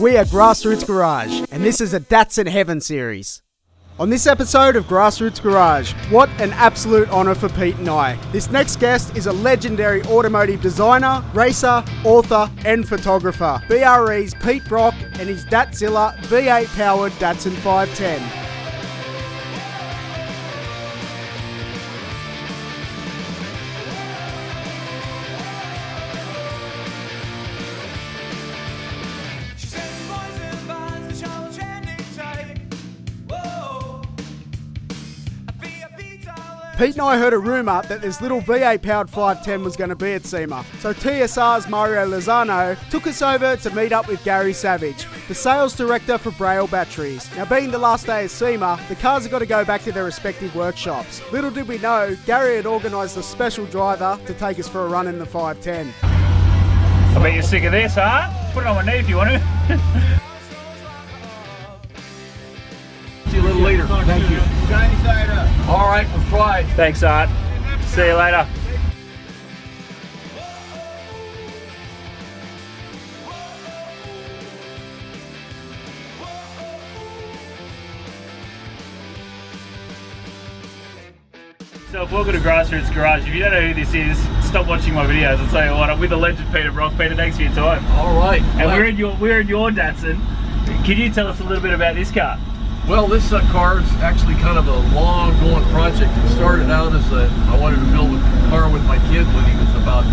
We are Grassroots Garage, and this is a Datsun Heaven series. On this episode of Grassroots Garage, what an absolute honour for Pete and I. This next guest is a legendary automotive designer, racer, author and photographer. BRE's Pete Brock and his Datzilla V8 powered Datsun 510. Pete and I heard a rumour that this little V8 powered 510 was going to be at SEMA, so TSR's Mario Lozano took us over to meet up with Gary Savage, the sales director for Braille Batteries. Now, being the last day of SEMA, the cars have got to go back to their respective workshops. Little did we know, Gary had organised a special driver to take us for a run in the 510. I bet you're sick of this, huh? Put it on my knee if you want to. See you a little later. Thank you. Shiny side up. All right, we'll try. Thanks, Art. See you later. So welcome to Grassroots Garage. If you don't know who this is, stop watching my videos. I'll tell you what, I'm with the legend Peter Brock. Peter, thanks for your time. All right. And we're in your Datsun. Can you tell us a little bit about this car? Well, this car is actually kind of a long-going project. It started out as I wanted to build a car with my kid when he was about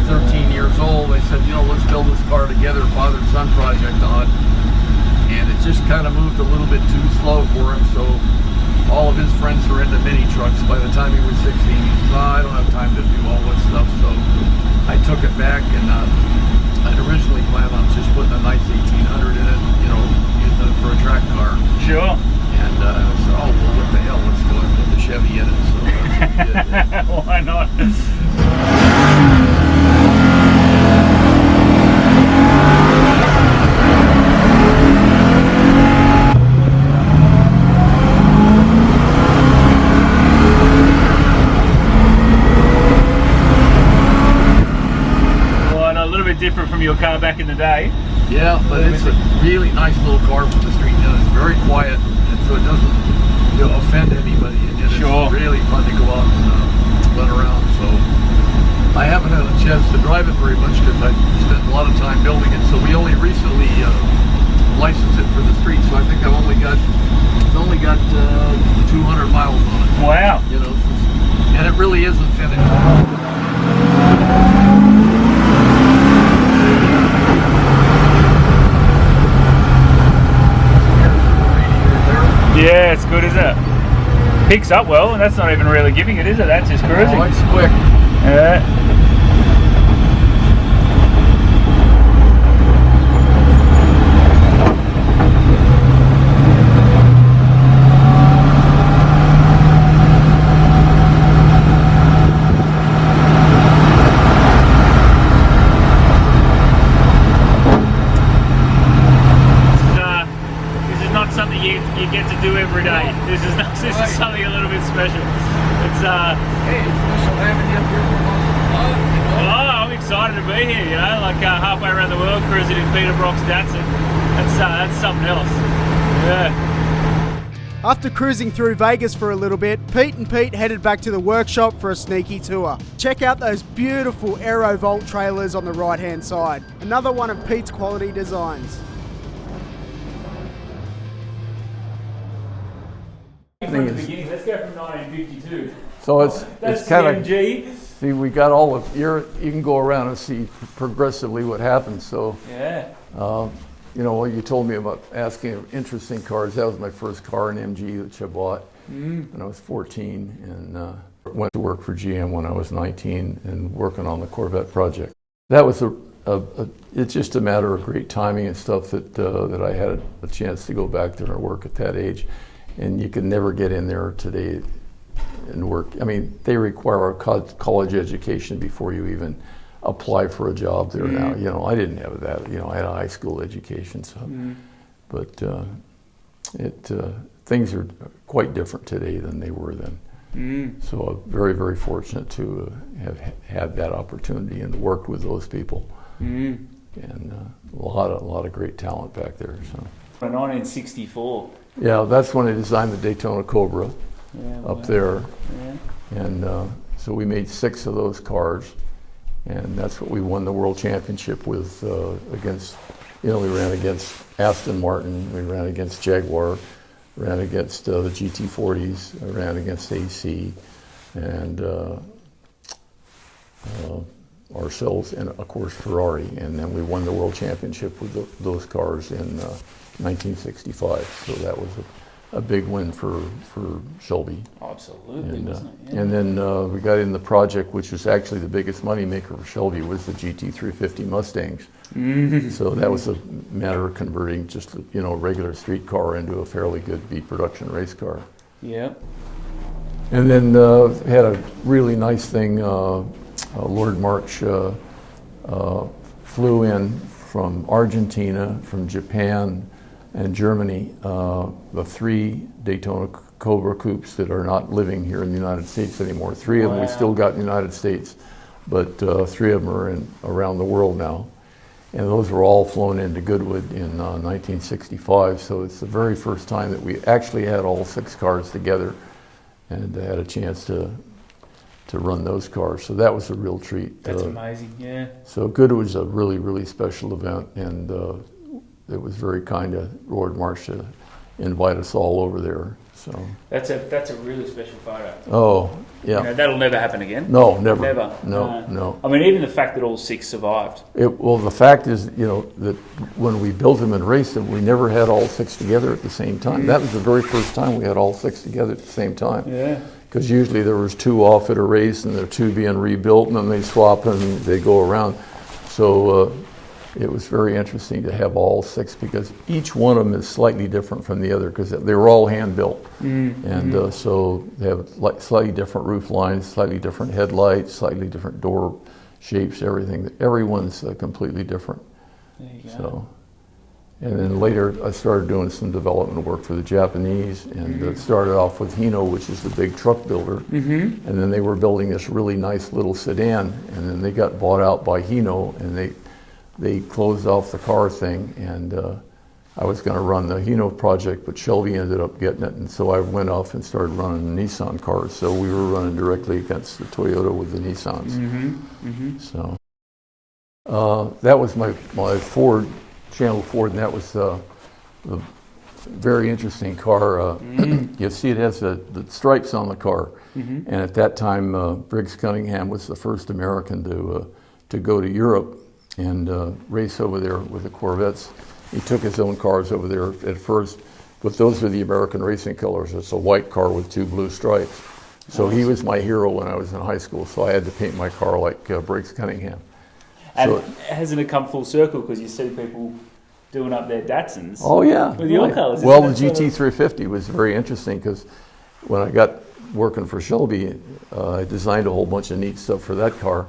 13 years old. I said, you know, let's build this car together, father and son project on. And it just kind of moved a little bit too slow for him, so all of his friends are into mini trucks. By the time he was 16, he said, I don't have time to do all that stuff, so I took it back, and I'd originally planned on just putting a nice 1800 in it, you know, for a track car. Sure. And I said, oh, well, what the hell, let's go and put the Chevy in it. So that's what we did. Why not? Well, a little bit different from your car back in the day. Yeah, but it's a really nice little car for the street. You know, it's very quiet, and so it doesn't, you know, offend anybody. And Sure. It's really fun to go out and run around. So I haven't had a chance to drive it very much because I spent a lot of time building it. So we only recently licensed it for the street. So I think it's only got 200 miles on it. Wow. You know, and it really isn't finished. Yeah, it's good, isn't it? Picks up well, and that's not even really giving it, is it? That's just cruising. Oh, it's quick. Yeah. You get to do every day. This is something a little bit special. It's Hey, it's special having you up here for a oh, I'm excited to be here. You know, like halfway around the world cruising in Peter Brock's Datsun. That's something else. Yeah. After cruising through Vegas for a little bit, Pete and Pete headed back to the workshop for a sneaky tour. Check out those beautiful AeroVolt trailers on the right hand side. Another one of Pete's quality designs. From the beginning, let's go from 1952. So it's kind of, MG. see, we got all of, you can go around and see progressively what happens. So, Yeah. you know, you told me about asking interesting cars. That was my first car, an MG, which I bought when I was 14, and went to work for GM when I was 19 and working on the Corvette project. That was it's just a matter of great timing and stuff that I had a chance to go back there and work at that age. And you can never get in there today and work. I mean, they require a college education before you even apply for a job there now. You know, I didn't have that. You know, I had a high school education, so. But things are quite different today than they were then. So I'm very, very fortunate to have had that opportunity and worked with those people. and a lot of great talent back there. So. 1964. Yeah, that's when I designed the Daytona Cobra up there, and so we made 6 of those cars, and that's what we won the world championship with against. We ran against Aston Martin, we ran against Jaguar, ran against the GT40s, I ran against AC, and ourselves, and of course Ferrari, and then we won the world championship with those cars in 1965. So that was a big win for Shelby. Absolutely, And, wasn't it? Yeah. and then we got in the project, which was actually the biggest money maker for Shelby, was the GT350 Mustangs. So that was a matter of converting just a regular street car into a fairly good B production race car. Yeah. And then had a really nice thing. Lord March flew in from Argentina, from Japan, and Germany, the 3 Daytona Cobra coupes that are not living here in the United States anymore. 3 of them we still got in the United States, but 3 of them are around the world now. And those were all flown into Goodwood in 1965, so it's the very first time that we actually had all 6 cars together and had a chance to run those cars. So that was a real treat. That's amazing, yeah. So Goodwood was a really, really special event, and it was very kind of Lord Marsh to invite us all over there. So that's a really special photo. Oh, yeah. That'll never happen again. No, never. Never. No. I mean, even the fact that all 6 survived. Well, the fact is, that when we built them and raced them, we never had all 6 together at the same time. That was the very first time we had all 6 together at the same time. Yeah. Because usually there was 2 off at a race, and there are 2 being rebuilt, and then they swap and they go around. So it was very interesting to have all 6, because each one of them is slightly different from the other, because they were all hand built. And so they have slightly different roof lines, slightly different headlights, slightly different door shapes, everything. Everyone's completely different. There you go. So, and then later I started doing some development work for the Japanese, and started off with Hino, which is the big truck builder. And then they were building this really nice little sedan, and then they got bought out by Hino, and they closed off the car thing, and I was going to run the Hino project, but Shelby ended up getting it, and so I went off and started running the Nissan cars. So we were running directly against the Toyota with the Nissans. So that was my Ford, Channel Ford, and that was a very interesting car. You see it has the stripes on the car, and at that time Briggs Cunningham was the first American to go to Europe and race over there with the Corvettes. He took his own cars over there at first, but those were the American racing colors. It's a white car with 2 blue stripes. So he was my hero when I was in high school, so I had to paint my car like Briggs Cunningham. And So, hasn't it come full circle, because you see people doing up their Datsuns? oh yeah. With your colours. Well, the GT350 was very interesting, because when I got working for Shelby, I designed a whole bunch of neat stuff for that car.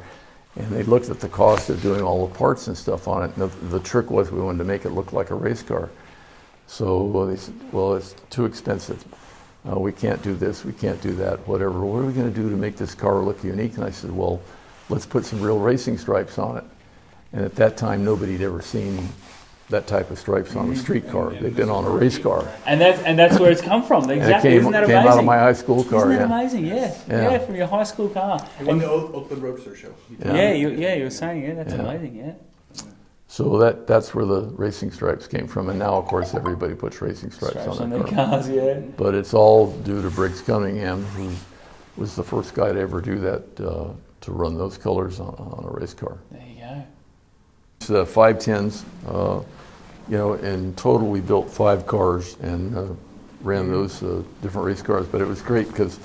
And they looked at the cost of doing all the parts and stuff on it. And the trick was we wanted to make it look like a race car. So they said, well, it's too expensive. We can't do this, we can't do that, whatever. What are we going to do to make this car look unique? And I said, well, let's put some real racing stripes on it. And at that time, nobody had ever seen that type of stripes on a street car. They'd been on a race car. And that's where it's come from. Exactly. Isn't that amazing? Came out of my high school car. Isn't that amazing? Yeah, from your high school car. He won the Oakland Roadster show. You were saying, that's amazing, yeah. So that's where the racing stripes came from, and now of course everybody puts racing stripes on their car. Cars, yeah. But it's all due to Briggs Cunningham, who was the first guy to ever do that, to run those colors on a race car. There you go. It's 510s. In total we built 5 cars and ran those different race cars, but it was great because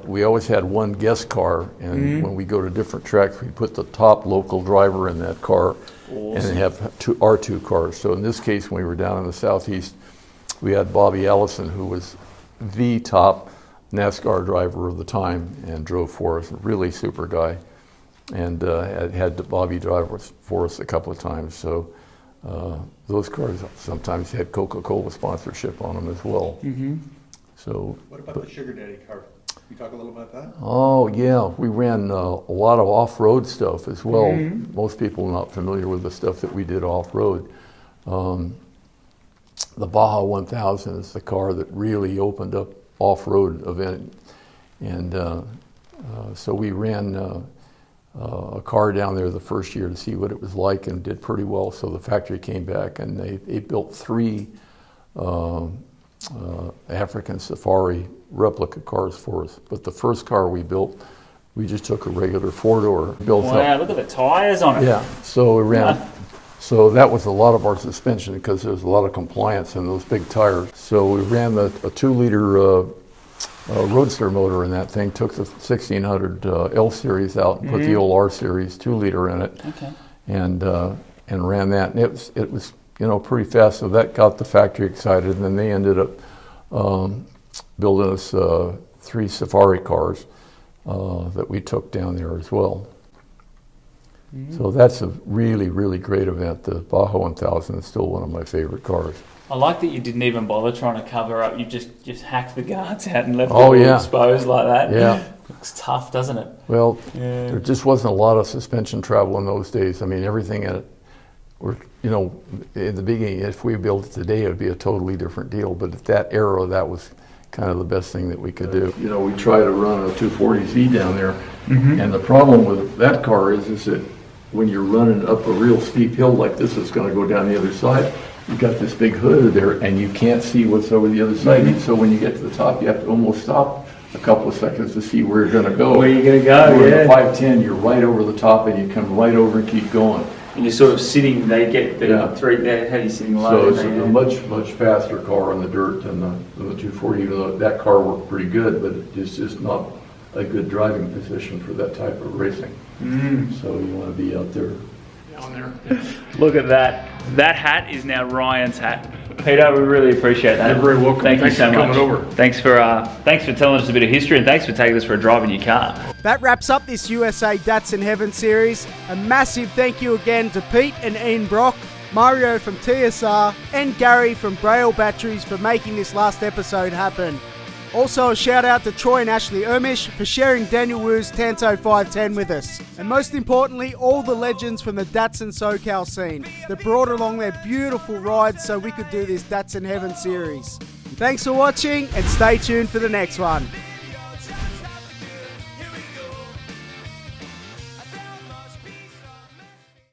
we always had one guest car, and when we go to different tracks, we put the top local driver in that car. Awesome. And have our 2 cars. So in this case, when we were down in the Southeast, we had Bobby Allison, who was the top NASCAR driver of the time and drove for us, a really super guy, and had Bobby drive for us a couple of times. So those cars sometimes had Coca-Cola sponsorship on them as well. So, what about the Sugar Daddy car? You talk a little about that? Oh, yeah. We ran a lot of off-road stuff as well. Most people are not familiar with the stuff that we did off-road. The Baja 1000 is the car that really opened up off-road event. And so we ran a car down there the first year to see what it was like, and did pretty well. So the factory came back and they built 3 African Safari replica cars for us. But the first car we built, we just took a regular 4-door, built up. Wow, look at the tyres on it. Yeah, so we ran. So that was a lot of our suspension because there was a lot of compliance in those big tires. So we ran a 2-liter Roadster motor in that thing, took the 1600 L series out and put the old R series 2-liter in it, and ran that. And it was pretty fast. So that got the factory excited, and then they ended up building us 3 Safari cars that we took down there as well. So that's a really, really great event. The Baja 1000 is still one of my favorite cars. I like that you didn't even bother trying to cover up. You just hacked the guards out and left it Oh, all yeah. exposed like that. Yeah. Looks tough, doesn't it? Well, there just wasn't a lot of suspension travel in those days. I mean, everything in it, in the beginning, if we built it today, it would be a totally different deal. But at that era, that was kind of the best thing that we could do. We try to run a 240Z down there, and the problem with that car is that when you're running up a real steep hill like this, it's going to go down the other side. You've got this big hood there, and you can't see what's over the other side. So when you get to the top, you have to almost stop a couple of seconds to see where you're going to go. Where you're going to go, Where yeah. the 510, you're right over the top, and you come right over and keep going. And you're sort of sitting, they get the Yeah. 3 there, how do you sitting So low? it's a much faster car on the dirt than the 240, even though that car worked pretty good, but it's just not a good driving position for that type of racing. So you want to be out there. Down there. Look at that. That hat is now Ryan's hat. Peter, we really appreciate that. You're very welcome. Thank Thanks you so for much. coming over. Thanks for telling us a bit of history, and thanks for taking us for a drive in your car. That wraps up this USA Datsun Heaven series. A massive thank you again to Pete and Ian Brock, Mario from TSR, and Gary from Braille Batteries for making this last episode happen. Also a shout out to Troy and Ashley Ermish for sharing Daniel Wu's Tanto 510 with us. And most importantly, all the legends from the Datsun SoCal scene that brought along their beautiful rides so we could do this Datsun Heaven series. Thanks for watching, and stay tuned for the next one.